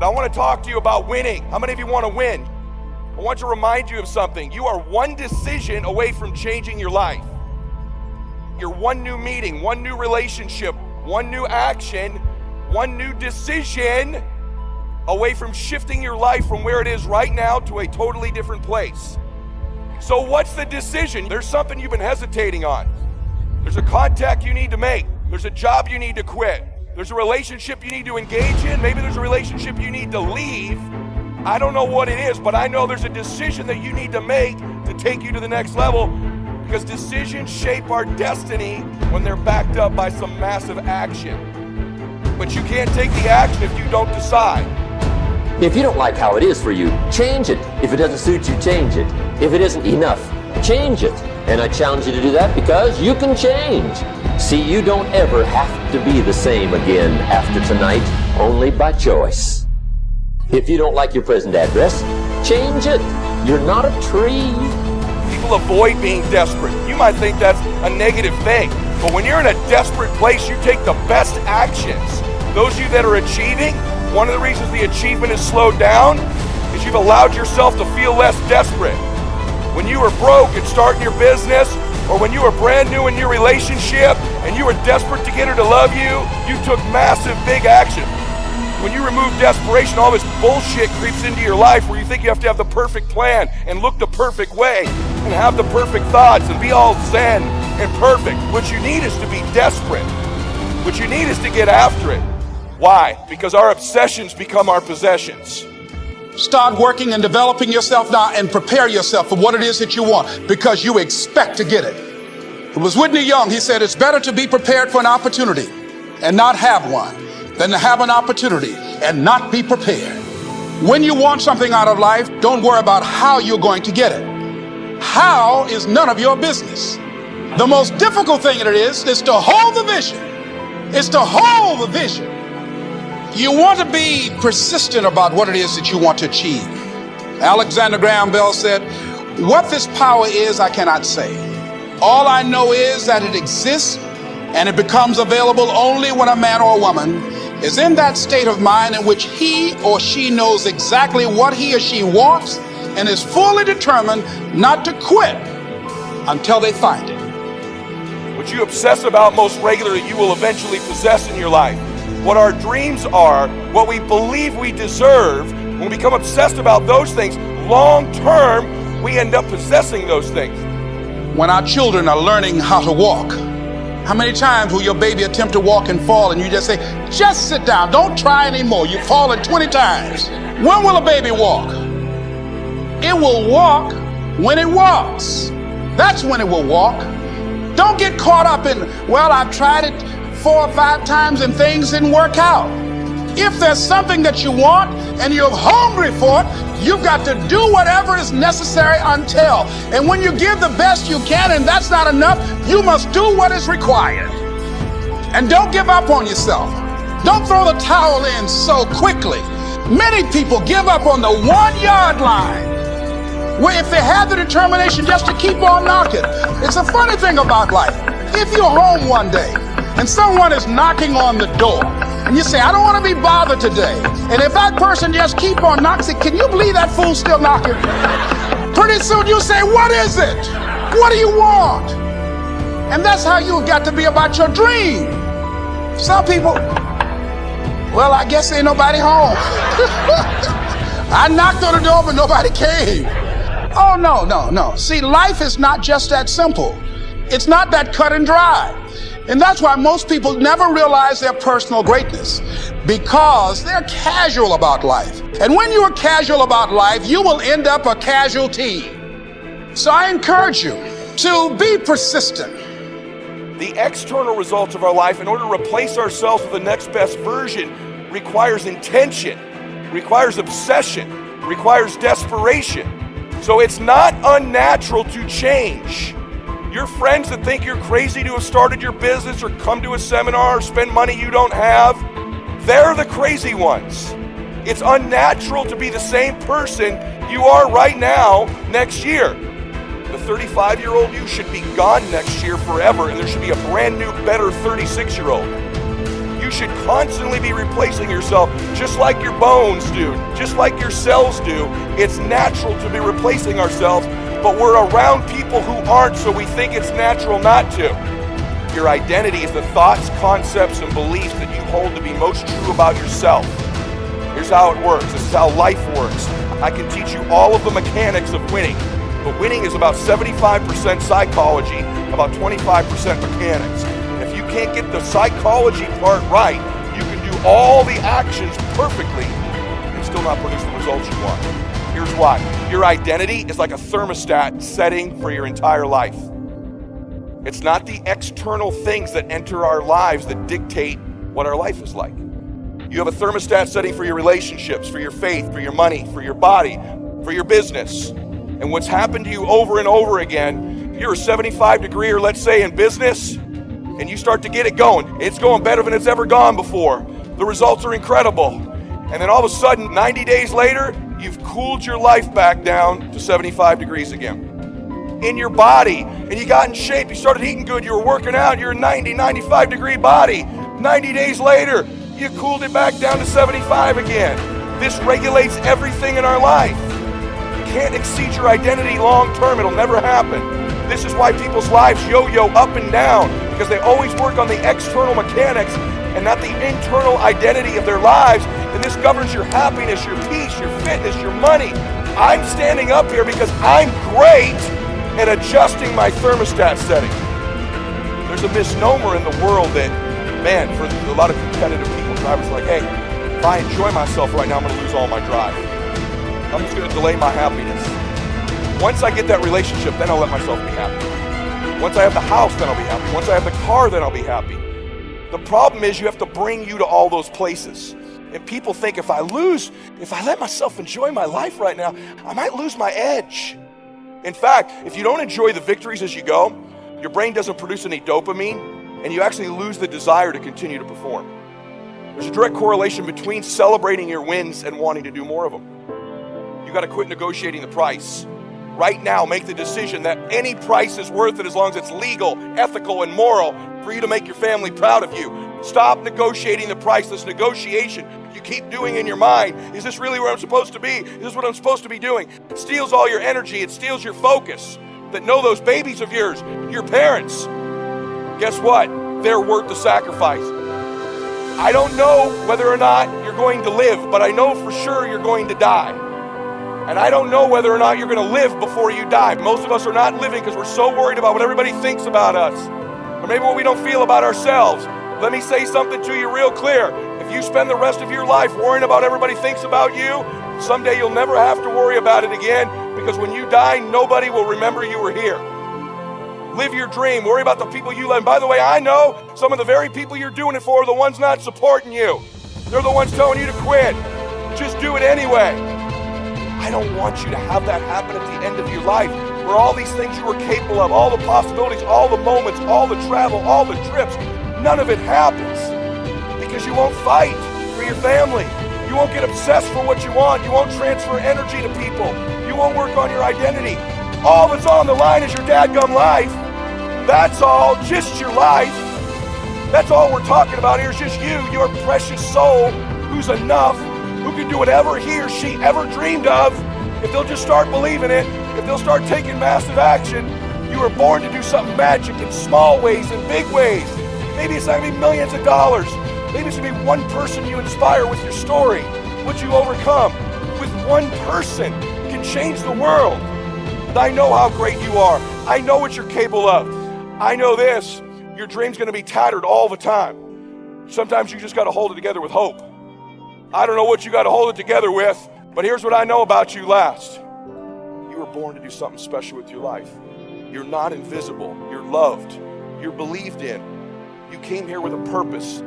And I want to talk to you about winning. How many of you want to win? I want to remind you of something. You are one decision away from changing your life. You're one new meeting, one new relationship, one new action, one new decision away from shifting your life from where it is right now to a totally different place. So what's the decision? There's something you've been hesitating on. There's a contact you need to make. There's a job you need to quit. There's a relationship you need to engage in. Maybe there's a relationship you need to leave. I don't know what it is, but I know there's a decision that you need to make to take you to the next level, because decisions shape our destiny when they're backed up by some massive action. But you can't take the action if you don't decide. If you don't like how it is for you, change it. If it doesn't suit you, change it. If it isn't enough, change it. And I challenge you to do that, because you can change. See, you don't ever have to be the same again after tonight, only by choice. If you don't like your present address, change it. You're not a tree. People avoid being desperate. You might think that's a negative thing, but when you're in a desperate place, you take the best actions. Those of you that are achieving, one of the reasons the achievement is slowed down is you've allowed yourself to feel less desperate. When you were broke and starting your business, or when you were brand new in your relationship and you were desperate to get her to love you, you took massive, big action. When you remove desperation, all this bullshit creeps into your life where you think you have to have the perfect plan and look the perfect way and have the perfect thoughts and be all zen and perfect. What you need is to be desperate. What you need is to get after it. Why? Because our obsessions become our possessions. Start working and developing yourself now and prepare yourself for what it is that you want, because you expect to get it. It was Whitney Young. He said, it's better to be prepared for an opportunity and not have one than to have an opportunity and not be prepared. When you want something out of life, don't worry about how you're going to get it. How is none of your business. The most difficult thing it is to hold the vision. It's to hold the vision. You want to be persistent about what it is that you want to achieve. Alexander Graham Bell said, what this power is, I cannot say. All I know is that it exists, and it becomes available only when a man or a woman is in that state of mind in which he or she knows exactly what he or she wants and is fully determined not to quit until they find it. What you obsess about most regularly, you will eventually possess in your life. What our dreams are, what we believe we deserve, when we become obsessed about those things, long term, we end up possessing those things. When our children are learning how to walk, how many times will your baby attempt to walk and fall and you just say, just sit down, don't try anymore. You've fallen 20 times. When will a baby walk? It will walk when it walks. That's when it will walk. Don't get caught up in, well, I've tried it 4 or 5 times and things didn't work out. If there's something that you want and you're hungry for it, you've got to do whatever is necessary until. And when you give the best you can and that's not enough, you must do what is required. And don't give up on yourself. Don't throw the towel in so quickly. Many people give up on the 1-yard line, where if they have the determination just to keep on knocking. It's a funny thing about life. If you're home one day and someone is knocking on the door and you say, I don't want to be bothered today. And if that person just keep on knocking, say, can you believe that fool's still knocking? Pretty soon you say, what is it? What do you want? And that's how you've got to be about your dream. Some people, well, I guess ain't nobody home. I knocked on the door, but nobody came. Oh, no. See, life is not just that simple. It's not that cut and dry. And that's why most people never realize their personal greatness, because they're casual about life. And when you are casual about life, you will end up a casualty. So I encourage you to be persistent. The external results of our life, in order to replace ourselves with the next best version, requires intention, requires obsession, requires desperation. So it's not unnatural to change. Your friends that think you're crazy to have started your business or come to a seminar or spend money you don't have, they're the crazy ones. It's unnatural to be the same person you are right now next year. The 35-year-old you should be gone next year forever, and there should be a brand new, better 36-year-old. You You should constantly be replacing yourself, just like your bones do, just like your cells do. It's natural to be replacing ourselves, but we're around people who aren't, so we think it's natural not to. Your identity is the thoughts, concepts, and beliefs that you hold to be most true about yourself. Here's how it works. This is how life works. I can teach you all of the mechanics of winning, but winning is about 75% psychology, about 25% mechanics. If you can't get the psychology part right, you can do all the actions perfectly and still not produce the results you want. Here's why. Your identity is like a thermostat setting for your entire life. It's not the external things that enter our lives that dictate what our life is like. You have a thermostat setting for your relationships, for your faith, for your money, for your body, for your business. And what's happened to you over and over again, you're a 75-degreer, let's say, in business, and you start to get it going. It's going better than it's ever gone before. The results are incredible. And then all of a sudden, 90 days later, you've cooled your life back down to 75 degrees again. In your body, and you got in shape, you started eating good, you were working out, you're a 90, 95-degree body. 90 days later, you cooled it back down to 75 again. This regulates everything in our life. You can't exceed your identity long term, it'll never happen. This is why people's lives yo-yo up and down, because they always work on the external mechanics and not the internal identity of their lives. And this governs your happiness, your peace, your fitness, your money. I'm standing up here because I'm great at adjusting my thermostat setting. There's a misnomer in the world that, man, for a lot of competitive people, drivers are like, hey, if I enjoy myself right now, I'm going to lose all my drive. I'm just going to delay my happiness. Once I get that relationship, then I'll let myself be happy. Once I have the house, then I'll be happy. Once I have the car, then I'll be happy. The problem is you have to bring you to all those places. And people think if I let myself enjoy my life right now, I might lose my edge. In fact, if you don't enjoy the victories as you go, your brain doesn't produce any dopamine, and you actually lose the desire to continue to perform. There's a direct correlation between celebrating your wins and wanting to do more of them. You got to quit negotiating the price. Right now, make the decision that any price is worth it as long as it's legal, ethical, and moral for you to make your family proud of you. Stop negotiating the price. This negotiation you keep doing in your mind. Is this really where I'm supposed to be? Is this what I'm supposed to be doing? It steals all your energy. It steals your focus. That know those babies of yours, your parents. Guess what? They're worth the sacrifice. I don't know whether or not you're going to live, but I know for sure you're going to die. And I don't know whether or not you're going to live before you die. Most of us are not living because we're so worried about what everybody thinks about us, or maybe what we don't feel about ourselves. Let me say something to you real clear. If you spend the rest of your life worrying about what everybody thinks about you, someday you'll never have to worry about it again, because when you die, nobody will remember you were here. Live your dream. Worry about the people you love. And by the way, I know some of the very people you're doing it for are the ones not supporting you. They're the ones telling you to quit. Just do it anyway. I don't want you to have that happen at the end of your life, where all these things you were capable of, all the possibilities, all the moments, all the travel, all the trips, none of it happens because you won't fight for your family. You won't get obsessed for what you want. You won't transfer energy to people. You won't work on your identity. All that's on the line is your dadgum life. That's all, just your life. That's all we're talking about here is just you, your precious soul, who's enough, who can do whatever he or she ever dreamed of. If they'll just start believing it, if they'll start taking massive action, you were born to do something magic in small ways and big ways. Maybe it's not going to be millions of dollars. Maybe it's going to be one person you inspire with your story, what you overcome. With one person can change the world. And I know how great you are. I know what you're capable of. I know this, your dream's going to be tattered all the time. Sometimes you just got to hold it together with hope. I don't know what you got to hold it together with, but here's what I know about you last. You were born to do something special with your life. You're not invisible. You're loved. You're believed in. You came here with a purpose.